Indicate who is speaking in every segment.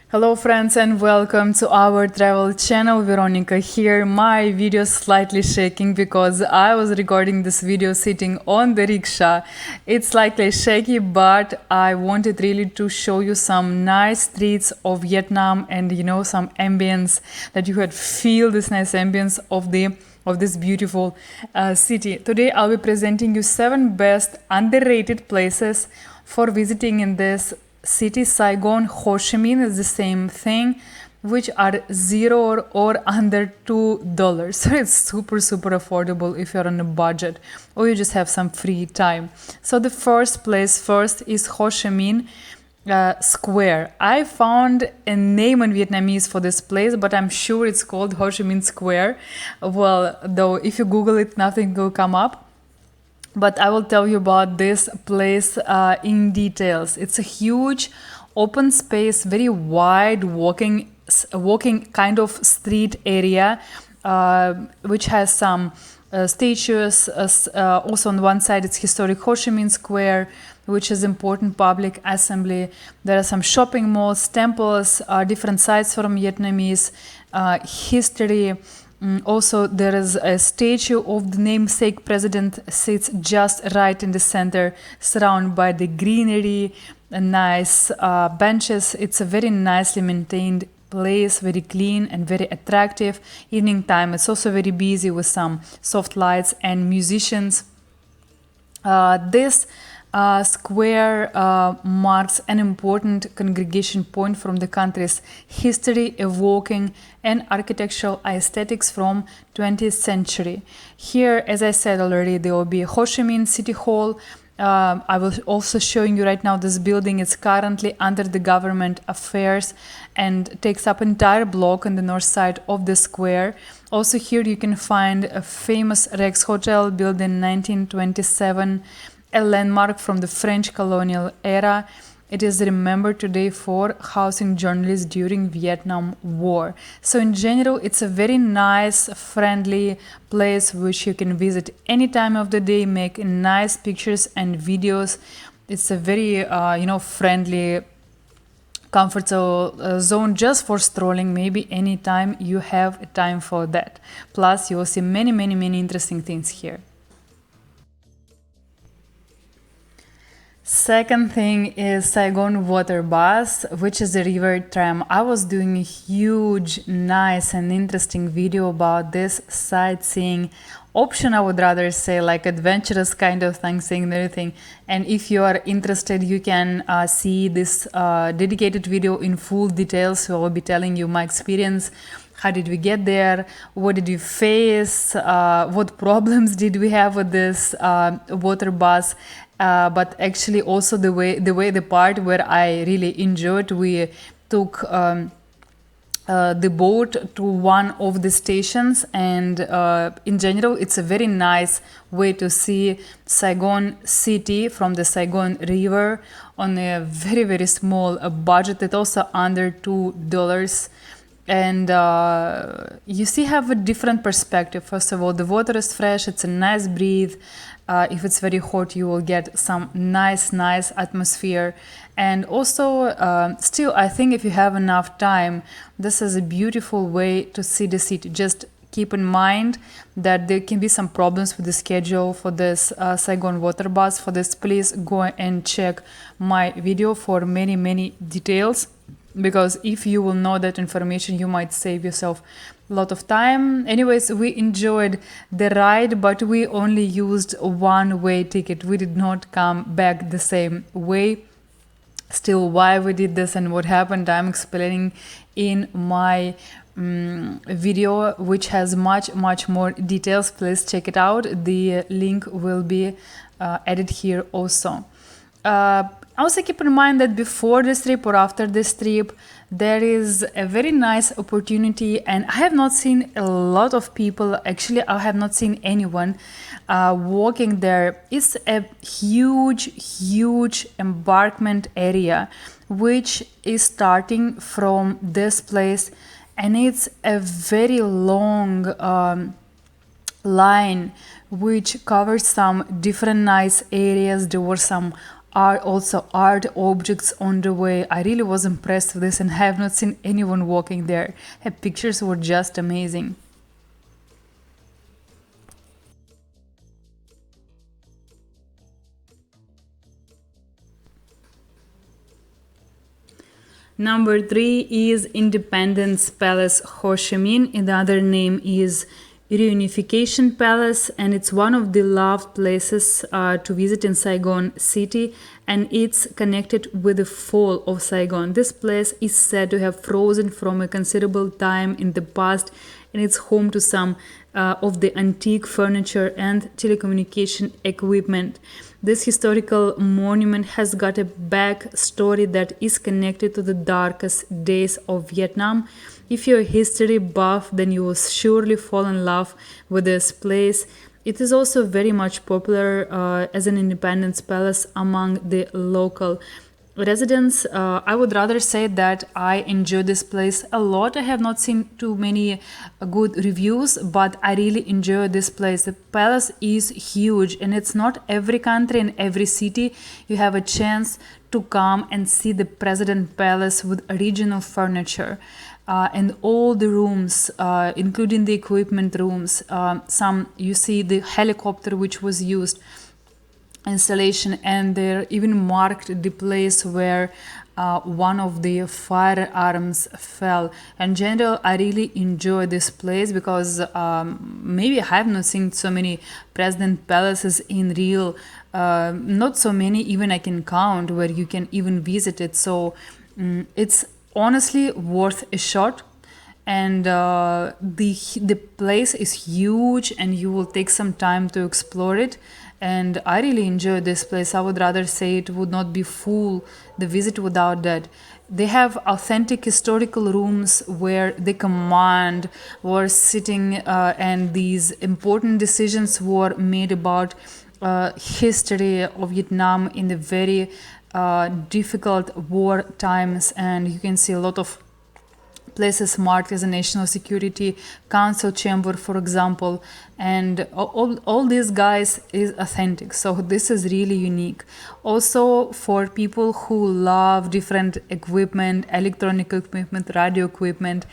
Speaker 1: Hello friends and welcome to our travel channel. Veronika here. My video is slightly shaking because I was recording this video sitting on the rickshaw. It's slightly shaky, but I wanted really to show you some nice streets of Vietnam and some ambience that you could feel this nice ambience of this beautiful city. Today I'll be presenting you 7 best underrated places for visiting in this city. Saigon, Ho Chi Minh is the same thing, which are $0 or under $2. So it's super affordable if you're on a budget or you just have some free time. So the first is Ho Chi Minh Square. I found a name in Vietnamese for this place, but I'm sure it's called Ho Chi Minh Square. Well, though if you Google it, nothing will come up. But I will tell you about this place in details. It's a huge open space, very wide walking kind of street area, which has some statues. Also on one side, it's historic Ho Chi Minh Square, which is important public assembly. There are some shopping malls, temples, different sites from Vietnamese history. Also, there is a statue of the namesake president sits just right in the center, surrounded by the greenery, nice benches. It's a very nicely maintained place, very clean and very attractive. Evening time, it's also very busy with some soft lights and musicians. This square marks an important congregation point from the country's history, evoking and architectural aesthetics from 20th century. Here, as I said already, there will be Ho Chi Minh City Hall. I will also showing you right now this building. It's currently under the government affairs and takes up entire block on the north side of the square. Also here you can find a famous Rex Hotel built in 1927, a landmark from the French colonial era. It is remembered today for housing journalists during Vietnam War. So in general, it's a very nice, friendly place which you can visit any time of the day, make nice pictures and videos. It's a very, friendly, comfortable zone just for strolling, maybe anytime you have time for that. Plus, you will see many interesting things here. Second thing is Saigon Waterbus, which is a river tram. I was doing a huge, nice and interesting video about this sightseeing option, I would rather say, like adventurous kind of thing, seeing everything. And if you are interested, you can see this dedicated video in full details. So I will be telling you my experience. How did we get there? What did we face? What problems did we have with this water bus? But actually also the part where I really enjoyed, we took the boat to one of the stations, and in general it's a very nice way to see Saigon city from the Saigon River on a very small budget. It's also under $2. And you see, have a different perspective. First of all, the water is fresh, it's a nice breeze. If it's very hot, you will get some nice atmosphere. And also, still, I think if you have enough time, this is a beautiful way to see the city. Just keep in mind that there can be some problems with the schedule for this Saigon Waterbus. For this, please go and check my video for many details. Because if you will know that information, you might save yourself a lot of time. Anyways, we enjoyed the ride, but we only used one-way ticket. We did not come back the same way. Still, why we did this and what happened, I'm explaining in my video, which has much more details. Please check it out. The link will be added here also. Also keep in mind that before this trip or after this trip, there is a very nice opportunity, and I have not seen a lot of people, actually I have not seen anyone walking there. It's a huge embarkment area which is starting from this place, and it's a very long line which covers some different nice areas. There were some are also art objects on the way. I really was impressed with this and have not seen anyone walking there. The pictures were just amazing. Number 3 is Independence Palace Ho Chi Minh. Another name is Reunification Palace, and it's one of the loved places to visit in Saigon City, and it's connected with the fall of Saigon. This place is said to have frozen from a considerable time in the past, and it's home to some of the antique furniture and telecommunication equipment. This historical monument has got a backstory that is connected to the darkest days of Vietnam. If you're a history buff, then you will surely fall in love with this place. It is also very much popular as an independence palace among the local residents. I would rather say that I enjoy this place a lot. I have not seen too many good reviews, but I really enjoy this place. The palace is huge, and it's not every country and every city you have a chance to come and see the president palace with original furniture. And all the rooms, including the equipment rooms, some you see the helicopter which was used, installation, and there even marked the place where one of the firearms fell. In general, I really enjoy this place because maybe I have not seen so many president palaces in real, not so many even I can count where you can even visit it. So it's honestly worth a shot. And the place is huge, and you will take some time to explore it. And I really enjoy this place. I would rather say it would not be full, the visit, without that. They have authentic historical rooms where the command were sitting and these important decisions were made about history of Vietnam in the very difficult war times. And you can see a lot of places marked as a National Security Council chamber, for example, and all these guys is authentic. So this is really unique. Also, for people who love different equipment, electronic equipment, radio equipment,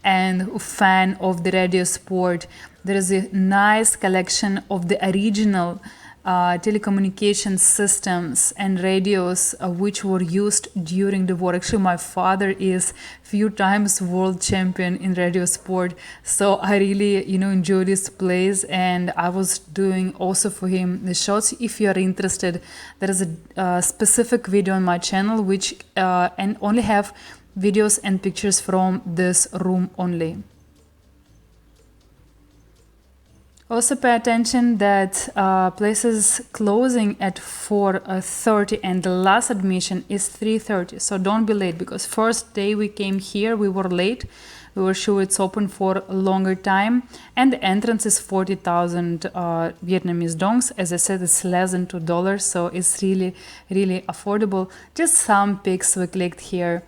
Speaker 1: and fan of the radio sport, there is a nice collection of the original telecommunication systems and radios which were used during the war. Actually, my father is few times world champion in radio sport, so I really enjoy this place, and I was doing also for him the shots. If you are interested, there is a specific video on my channel which and only have videos and pictures from this room only. Also pay attention that places closing at 4:30 and the last admission is 3:30. So don't be late, because first day we came here we were late. We were sure it's open for a longer time, and the entrance is 40,000 Vietnamese dongs. As I said, it's less than $2, so it's really, really affordable. Just some pics we clicked here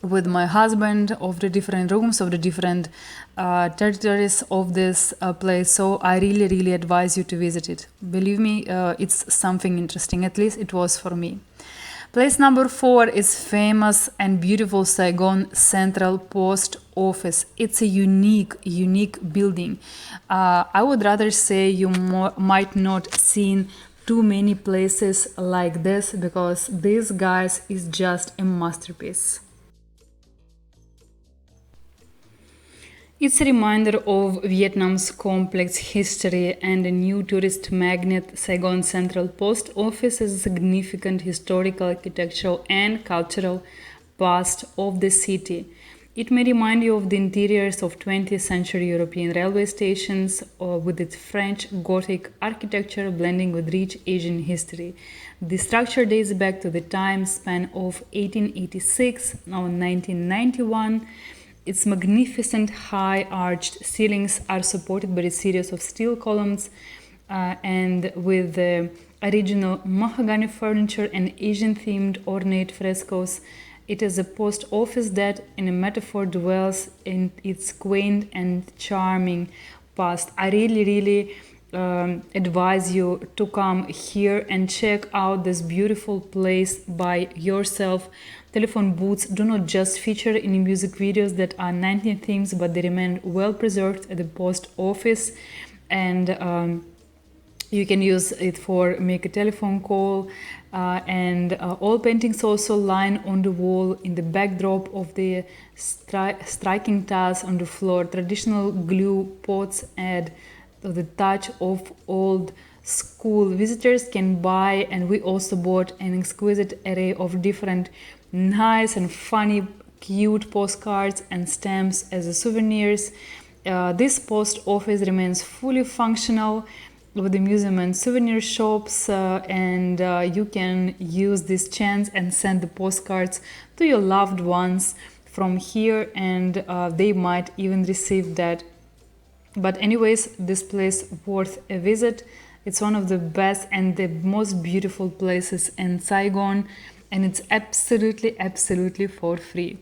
Speaker 1: with my husband of the different rooms, of the different territories of this place. So I really, really advise you to visit it. Believe me, it's something interesting. At least it was for me. Place number 4 is famous and beautiful Saigon Central Post Office. It's a unique building. I would rather say you might not seen too many places like this, because this, guys, is just a masterpiece. It's a reminder of Vietnam's complex history, and a new tourist magnet. Saigon Central Post Office is a significant historical, architectural, and cultural past of the city. It may remind you of the interiors of 20th century European railway stations, or with its French Gothic architecture blending with rich Asian history. The structure dates back to the time span of 1886, now 1991. Its magnificent high-arched ceilings are supported by a series of steel columns and with the original mahogany furniture and Asian-themed ornate frescoes. It is a post office that, in a metaphor, dwells in its quaint and charming past. I really advise you to come here and check out this beautiful place by yourself. Telephone booths do not just feature in music videos that are 19 themes, but they remain well preserved at the post office, and you can use it for make a telephone call, and all paintings also line on the wall in the backdrop of the striking tiles on the floor. Traditional glue pots add the touch of old school. Visitors can buy, and we also bought an exquisite array of different nice and funny cute postcards and stamps as souvenirs. This post office remains fully functional with the museum and souvenir shops, and you can use this chance and send the postcards to your loved ones from here, and they might even receive that. But anyways, this place worth a visit. It's one of the best and the most beautiful places in Saigon, and it's absolutely for free.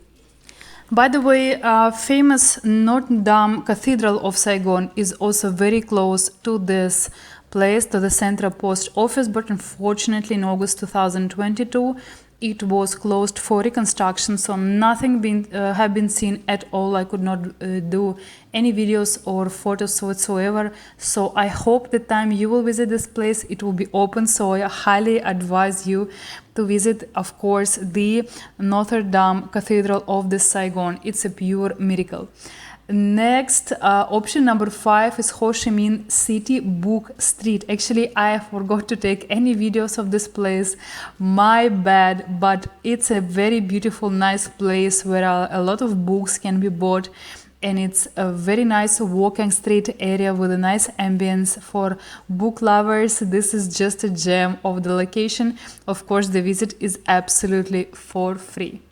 Speaker 1: By the way, famous Notre Dame Cathedral of Saigon is also very close to this place, to the Central Post Office, but unfortunately in August 2022 it was closed for reconstruction, so nothing have been seen at all. I could not do any videos or photos whatsoever, so I hope the time you will visit this place it will be open, so I highly advise you to visit, of course, the Notre Dame Cathedral of the Saigon. It's a pure miracle. Next, option number 5 is Ho Chi Minh City Book Street. Actually, I forgot to take any videos of this place, my bad, but it's a very beautiful, nice place where a lot of books can be bought, and it's a very nice walking street area with a nice ambience for book lovers. This is just a gem of the location. Of course, the visit is absolutely for free.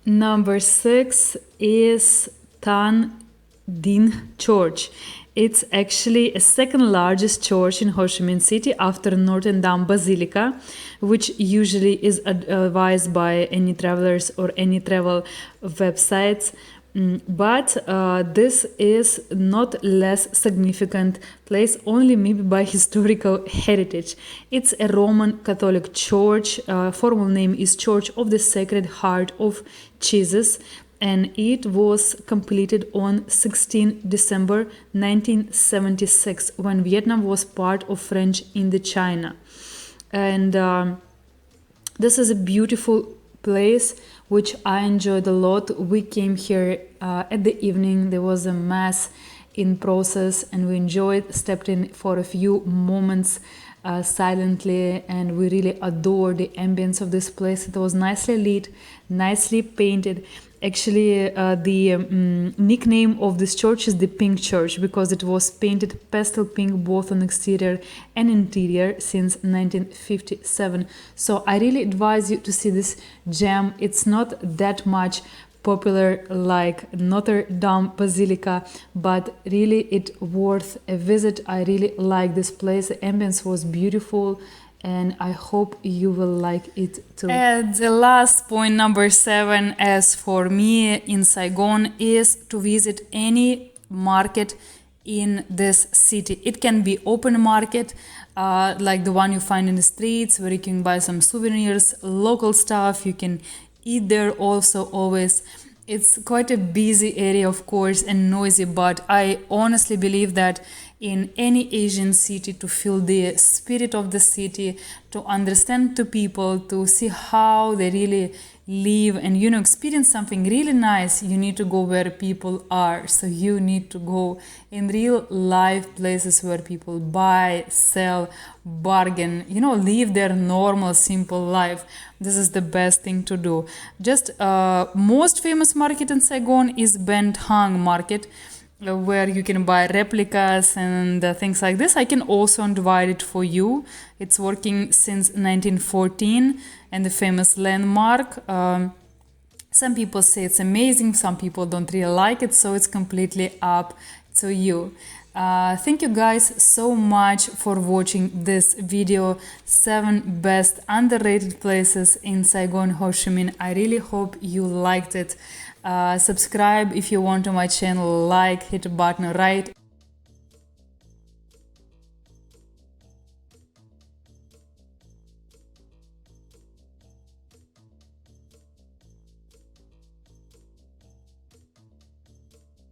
Speaker 1: Number 6 is Tân Định Church. It's actually a second largest church in Ho Chi Minh City after Notre Dame Basilica, which usually is advised by any travelers or any travel websites. But this is not less significant place, only maybe by historical heritage. It's a Roman Catholic church. Formal name is Church of the Sacred Heart of Jesus, and it was completed on 16 December 1976 when Vietnam was part of French Indochina. And this is a beautiful place which I enjoyed a lot. We came here at the evening. There was a mass in process, and we enjoyed, stepped in for a few moments silently, and we really adored the ambience of this place. It was nicely lit, nicely painted. Actually, the nickname of this church is the Pink Church because it was painted pastel pink both on exterior and interior since 1957. So I really advise you to see this gem. It's not that much popular like Notre Dame Basilica, but really it worth a visit. I really like this place. The ambience was beautiful, and I hope you will like it too. And the last point, number 7, as for me in Saigon, is to visit any market in this city. It can be open market, like the one you find in the streets, where you can buy some souvenirs, local stuff. You can eat there also always. It's quite a busy area, of course, and noisy, but I honestly believe that in any Asian city, to feel the spirit of the city, to understand the people, to see how they really live and, you know, experience something really nice, you need to go where people are. So you need to go in real life places where people buy, sell, bargain, you know, live their normal, simple life. This is the best thing to do. Just most famous market in Saigon is Ben Thanh Market, where you can buy replicas and things like this. I can also divide it for you. It's working since 1914 and the famous landmark. Some people say it's amazing, some people don't really like it, so it's completely up to you. Thank you guys so much for watching this video, 7 best underrated places in Saigon, Ho Chi Minh. I really hope you liked it. Subscribe if you want to my channel, like, hit a button right